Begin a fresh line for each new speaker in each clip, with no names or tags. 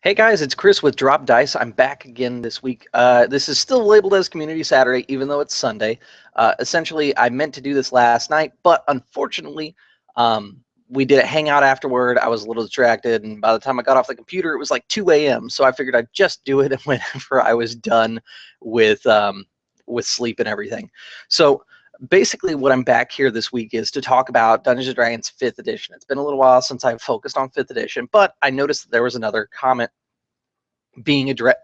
Hey guys, it's Chris with Drop Dice. I'm back again this week. This is still labeled as Community Saturday, even though it's Sunday. Essentially, I meant to do this last night, but unfortunately, we did a hangout afterward. I was a little distracted, and by the time I got off the computer, it was like 2 a.m. So I figured I'd just do it whenever I was done with sleep and everything. So basically, what I'm back here this week is to talk about Dungeons & Dragons 5th edition. It's been a little while since I've focused on 5th edition, but I noticed that there was another comment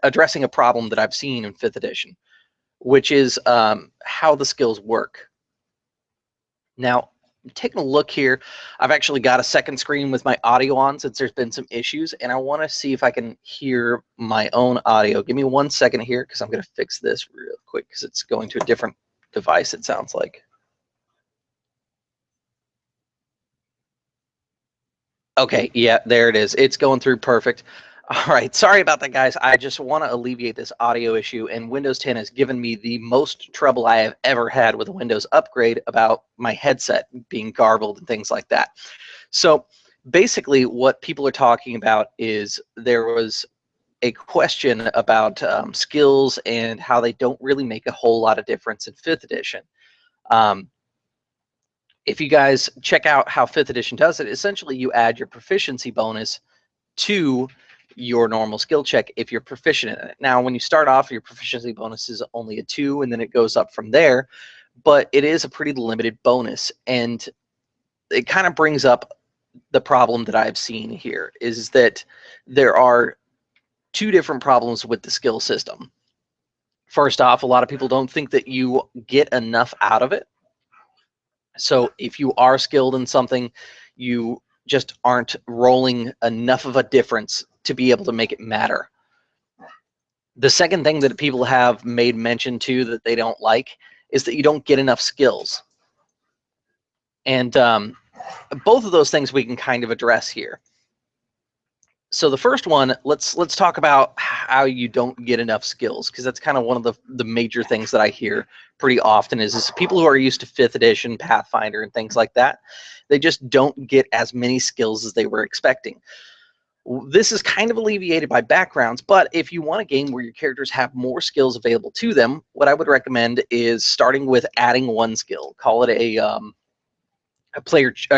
addressing a problem that I've seen in 5th edition, which is how the skills work. Now, taking a look here, I've actually got a second screen with my audio on since there's been some issues, and I want to see if I can hear my own audio. Give me 1 second here because I'm going to fix this real quick because it's going to a different device, it sounds like. Okay, yeah, there it is. It's going through perfect. All right, sorry about that, guys. I just want to alleviate this audio issue, and Windows 10 has given me the most trouble I have ever had with a Windows upgrade about my headset being garbled and things like that. So basically what people are talking about is there was a question about skills and how they don't really make a whole lot of difference in 5th edition. If you guys check out how 5th edition does it, essentially you add your proficiency bonus to your normal skill check if you're proficient in it. Now, when you start off, your proficiency bonus is only a 2, and then it goes up from there, but it is a pretty limited bonus, and it kind of brings up the problem that I've seen here, is that there are two different problems with the skill system. First off, a lot of people don't think that you get enough out of it. So if you are skilled in something, you just aren't rolling enough of a difference to be able to make it matter. The second thing that people have made mention to that they don't like is that you don't get enough skills. And both of those things we can kind of address here. So the first one, let's talk about how you don't get enough skills, because that's kind of one of the major things that I hear pretty often is people who are used to 5th edition, Pathfinder, and things like that, they just don't get as many skills as they were expecting. This is kind of alleviated by backgrounds, but if you want a game where your characters have more skills available to them, what I would recommend is starting with adding one skill. Call it a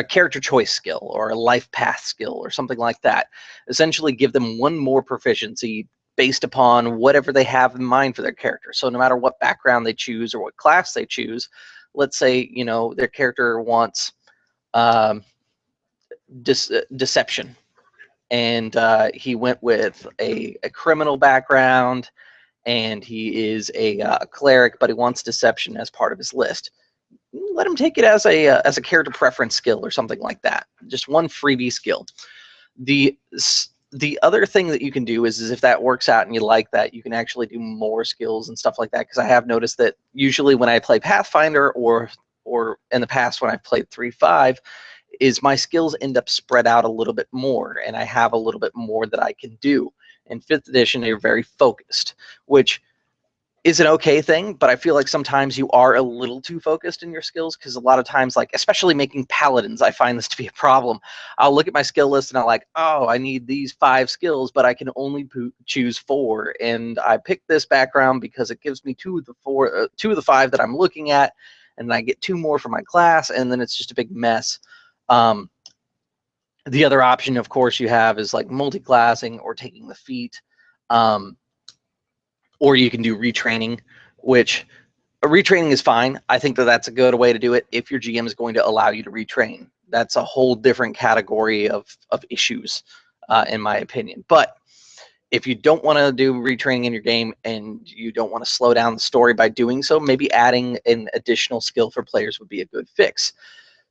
character choice skill or a life path skill or something like that. Essentially give them one more proficiency based upon whatever they have in mind for their character. So no matter what background they choose or what class they choose, let's say, you know, their character wants deception, and he went with a criminal background, and he is a cleric, but he wants deception as part of his list. Let him take it as a character preference skill or something like that. Just one freebie skill. The other thing that you can do is if that works out and you like that, you can actually do more skills and stuff like that. Because I have noticed that usually when I play Pathfinder or in the past when I've played 3.5, is my skills end up spread out a little bit more, and I have a little bit more that I can do. In 5th edition, they're very focused, which is an okay thing, but I feel like sometimes you are a little too focused in your skills, because a lot of times, like especially making paladins, I find this to be a problem. I'll look at my skill list and I'm like, oh, I need these 5 skills, but I can only choose 4, and I picked this background because it gives me 2 of the 5 that I'm looking at, and I get 2 more for my class, and then it's just a big mess. The other option, of course, you have is like multi-classing or taking the feat. Or you can do retraining, which retraining is fine. I think that that's a good way to do it if your GM is going to allow you to retrain. That's a whole different category of issues, in my opinion. But if you don't want to do retraining in your game and you don't want to slow down the story by doing so, maybe adding an additional skill for players would be a good fix.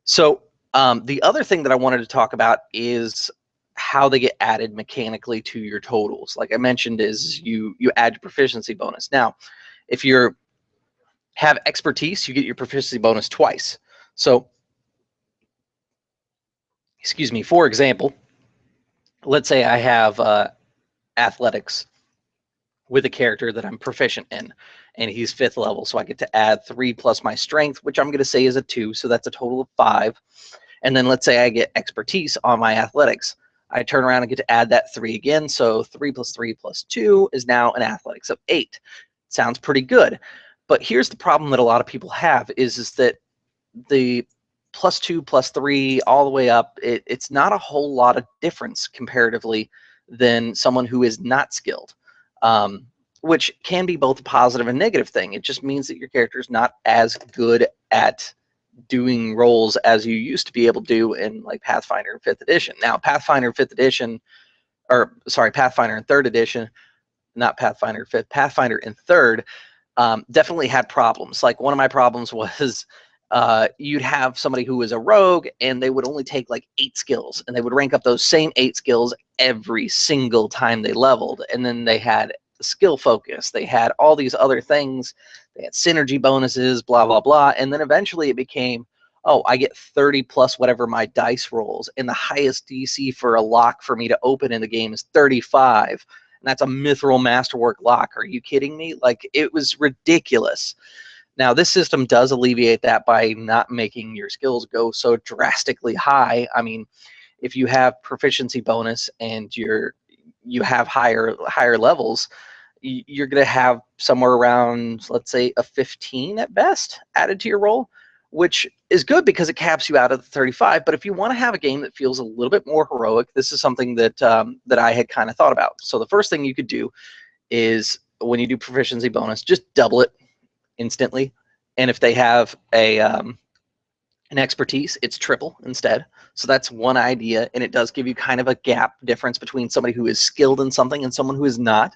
So the other thing that I wanted to talk about is how they get added mechanically to your totals. Like I mentioned, is you add your proficiency bonus. Now, if you have expertise, you get your proficiency bonus twice. So, excuse me, for example, let's say I have athletics with a character that I'm proficient in, and he's 5th level, so I get to add 3 plus my strength, which I'm going to say is a 2, so that's a total of 5. And then let's say I get expertise on my athletics. I turn around and get to add that 3 again. So 3 plus 3 plus 2 is now an athletics of 8. Sounds pretty good. But here's the problem that a lot of people have is that the plus 2 plus 3 all the way up, it's not a whole lot of difference comparatively than someone who is not skilled, which can be both a positive and negative thing. It just means that your character is not as good at doing rolls as you used to be able to do in like Pathfinder in 5th edition. Now, Pathfinder in 5th edition, or sorry, Pathfinder in 3rd edition, not Pathfinder 5th, Pathfinder in 3rd, definitely had problems. Like one of my problems was you'd have somebody who was a rogue and they would only take like 8 skills, and they would rank up those same 8 skills every single time they leveled. And then they had skill focus, they had all these other things, they had synergy bonuses, blah blah blah. And then eventually it became, oh, I get 30 plus whatever my dice rolls, and the highest DC for a lock for me to open in the game is 35, and that's a mithril masterwork lock. Are you kidding me? Like, it was ridiculous. Now, this system does alleviate that by not making your skills go so drastically high. I mean, if you have proficiency bonus and you have higher levels, you're going to have somewhere around, let's say, a 15 at best added to your roll, which is good because it caps you out at the 35. But if you want to have a game that feels a little bit more heroic, this is something that that I had kind of thought about. So the first thing you could do is, when you do proficiency bonus, just double it instantly. And if they have an expertise, it's triple instead. So that's one idea, and it does give you kind of a gap difference between somebody who is skilled in something and someone who is not.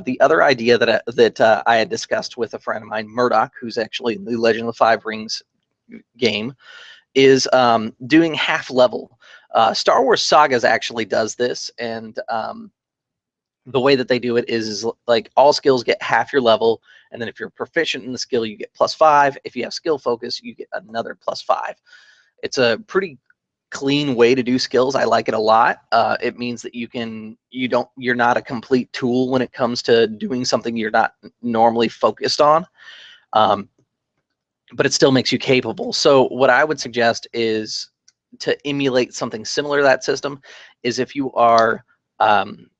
The other idea that I had discussed with a friend of mine, Murdoch, who's actually in the Legend of the Five Rings game, is doing half level. Star Wars Sagas actually does this, and the way that they do it is like all skills get half your level, and then if you're proficient in the skill, you get +5. If you have skill focus, you get another +5. It's a pretty clean way to do skills. I like it a lot. It means that you're not a complete tool when it comes to doing something you're not normally focused on, but it still makes you capable. So what I would suggest is to emulate something similar to that system is, if you are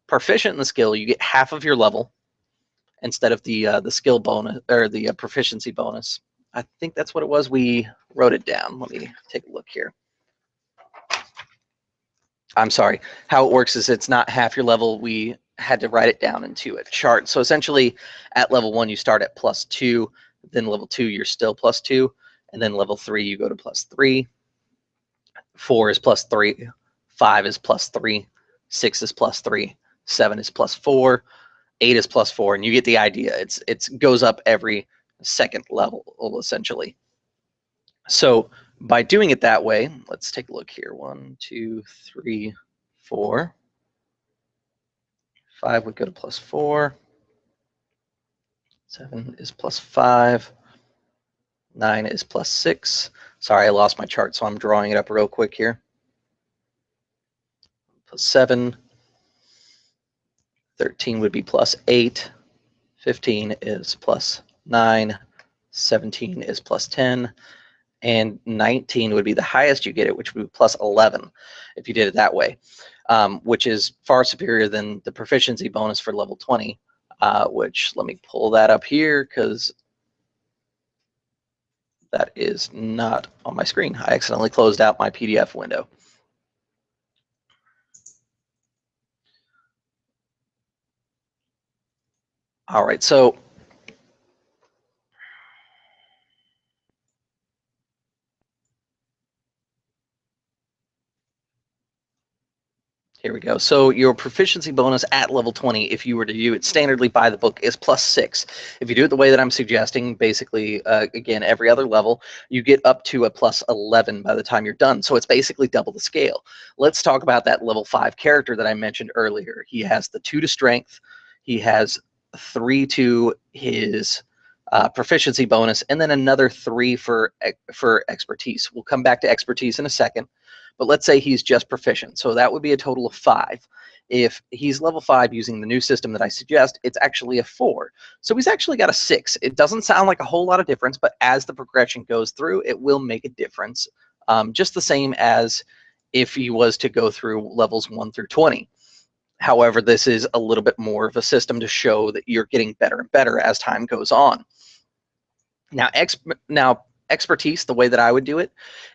proficient in the skill, you get half of your level instead of the skill bonus or the proficiency bonus. I think that's what it was. We wrote it down. Let me take a look here. I'm sorry. How it works is it's not half your level. We had to write it down into a chart. So essentially, at level 1, you start at +2. Then level 2, you're still +2. And then level 3, you go to +3. 4 is +3. 5 is +3. 6 is +3. 7 is +4. 8 is +4. And you get the idea. It goes up every second level, essentially. So by doing it that way, let's take a look here. 1, 2, 3, 4. 5 would go to +4. 7 is +5. 9 is +6. Sorry, I lost my chart, so I'm drawing it up real quick here. +7. 13 would be +8. 15 is +9. 17 is +10. And 19 would be the highest you get it, which would be +11 if you did it that way, which is far superior than the proficiency bonus for level 20, which, let me pull that up here because that is not on my screen. I accidentally closed out my PDF window. All right, so here we go. So your proficiency bonus at level 20, if you were to do it standardly by the book, is +6. If you do it the way that I'm suggesting, basically, again, every other level, you get up to a +11 by the time you're done. So it's basically double the scale. Let's talk about that level 5 character that I mentioned earlier. He has the 2 to strength. He has 3 to his proficiency bonus, and then another 3 for expertise. We'll come back to expertise in a second. But let's say he's just proficient. So that would be a total of 5. If he's level 5 using the new system that I suggest, it's actually a 4. So he's actually got a 6. It doesn't sound like a whole lot of difference, but as the progression goes through, it will make a difference. Just the same as if he was to go through levels 1 through 20. However, this is a little bit more of a system to show that you're getting better and better as time goes on. Now, expertise, the way that I would do it,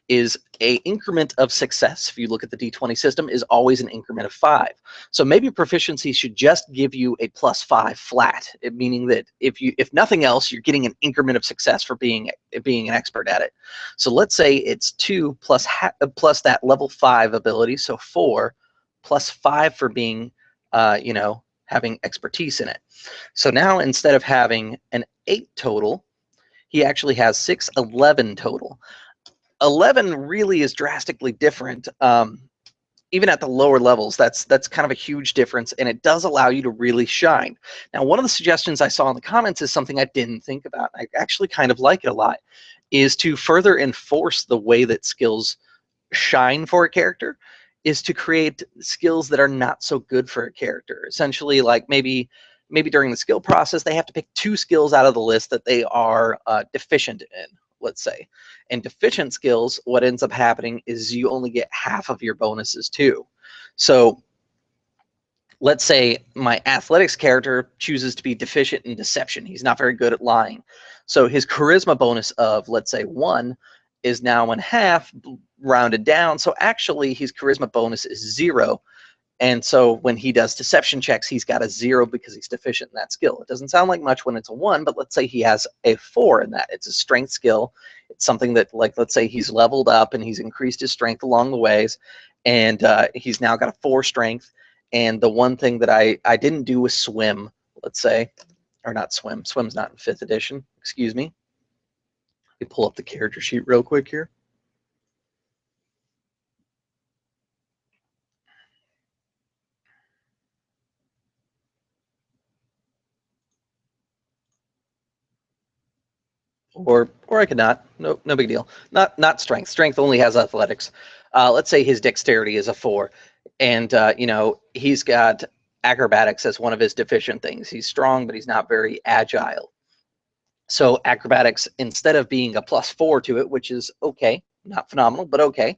is a increment of success. If you look at the D20 system, is always an increment of 5. So maybe proficiency should just give you a +5 flat, meaning that if nothing else, you're getting an increment of success for being an expert at it. So let's say it's 2 plus that level 5 ability, so 4 plus 5 for being, having expertise in it. So now instead of having an 8 total, he actually has 6, 11 total. 11 really is drastically different. Even at the lower levels, that's kind of a huge difference, and it does allow you to really shine. Now, one of the suggestions I saw in the comments is something I didn't think about. I actually kind of like it a lot, is to further enforce the way that skills shine for a character, is to create skills that are not so good for a character. Essentially, like maybe during the skill process, they have to pick 2 skills out of the list that they are deficient in, let's say. And deficient skills, what ends up happening is you only get half of your bonuses too. So let's say my athletics character chooses to be deficient in deception. He's not very good at lying. So his charisma bonus of, let's say, 1 is now in half, rounded down. So actually his charisma bonus is 0. And so when he does deception checks, he's got a 0 because he's deficient in that skill. It doesn't sound like much when it's a 1, but let's say he has a 4 in that. It's a strength skill. It's something that, like, let's say he's leveled up and he's increased his strength along the ways, and he's now got a 4 strength. And the one thing that I didn't do was swim, let's say, or not swim. Swim's not in 5th edition. Excuse me. Let me pull up the character sheet real quick here. Or I could not. No big deal. Not strength. Strength only has athletics. Let's say his dexterity is a 4, and he's got acrobatics as one of his deficient things. He's strong, but he's not very agile. So acrobatics, instead of being a +4 to it, which is okay, not phenomenal, but okay,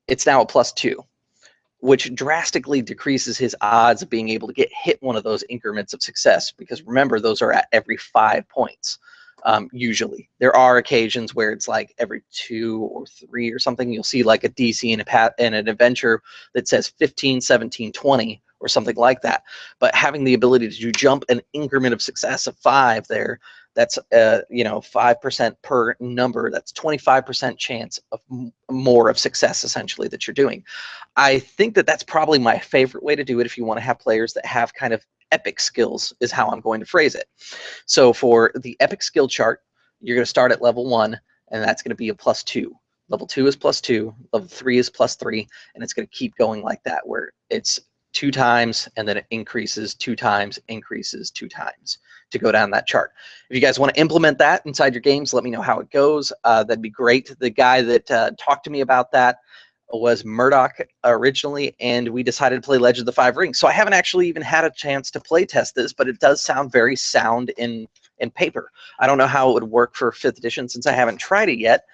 it's now a +2, which drastically decreases his odds of being able to get hit one of those increments of success, because remember, those are at every 5 points. Usually there are occasions where it's like every 2 or 3 or something. You'll see like a DC in an adventure that says 15, 17, 20 or something like that. But having the ability to jump an increment of success of 5 there, that's 5% per number. That's 25% chance of more of success essentially that you're doing. I think that that's probably my favorite way to do it if you want to have players that have kind of epic skills, is how I'm going to phrase it. So for the epic skill chart, you're going to start at level 1, and that's going to be a +2. Level 2 is +2, level 3 is +3, and it's going to keep going like that, where it's 2 times, and then it increases 2 times, increases 2 times to go down that chart. If you guys want to implement that inside your games, let me know how it goes. That'd be great. The guy that talked to me about that was Murdoch originally, and we decided to play Legend of the Five Rings. So I haven't actually even had a chance to play test this, but it does sound very sound in paper. I don't know how it would work for 5th edition since I haven't tried it yet.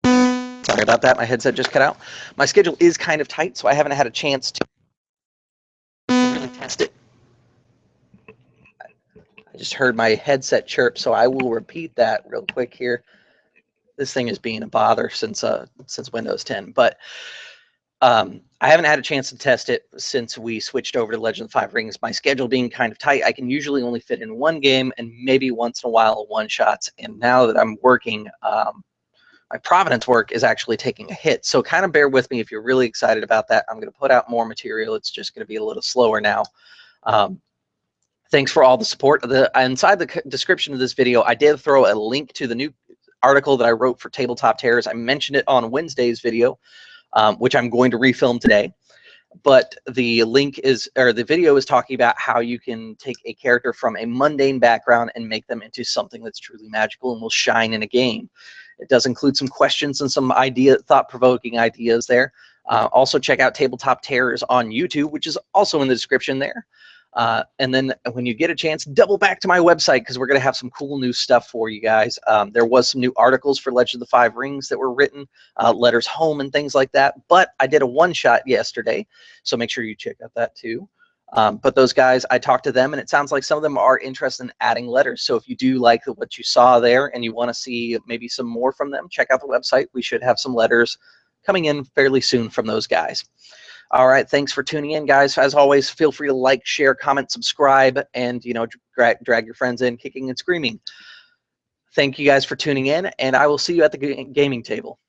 Sorry about that, my headset just cut out. My schedule is kind of tight, so I haven't had a chance to really test it. I just heard my headset chirp, so I will repeat that real quick here. This thing is being a bother since Windows 10, but I haven't had a chance to test it since we switched over to Legend of the Five Rings. My schedule being kind of tight, I can usually only fit in 1 game and maybe once in a while one-shots. And now that I'm working, my Providence work is actually taking a hit. So kind of bear with me if you're really excited about that. I'm going to put out more material. It's just going to be a little slower now. Thanks for all the support. Inside the description of this video, I did throw a link to the new article that I wrote for Tabletop Terrors. I mentioned it on Wednesday's video, which I'm going to refilm today. But the video is talking about how you can take a character from a mundane background and make them into something that's truly magical and will shine in a game. It does include some questions and some thought-provoking ideas there. Also check out Tabletop Terrors on YouTube, which is also in the description there. And then when you get a chance, double back to my website because we're going to have some cool new stuff for you guys. There was some new articles for Legend of the Five Rings that were written, letters home and things like that. But I did a one-shot yesterday, so make sure you check out that too. But those guys, I talked to them, and it sounds like some of them are interested in adding letters. So if you do like what you saw there and you want to see maybe some more from them, check out the website. We should have some letters coming in fairly soon from those guys. All right, thanks for tuning in, guys. As always, feel free to like, share, comment, subscribe, and drag your friends in kicking and screaming. Thank you guys for tuning in, and I will see you at the gaming table.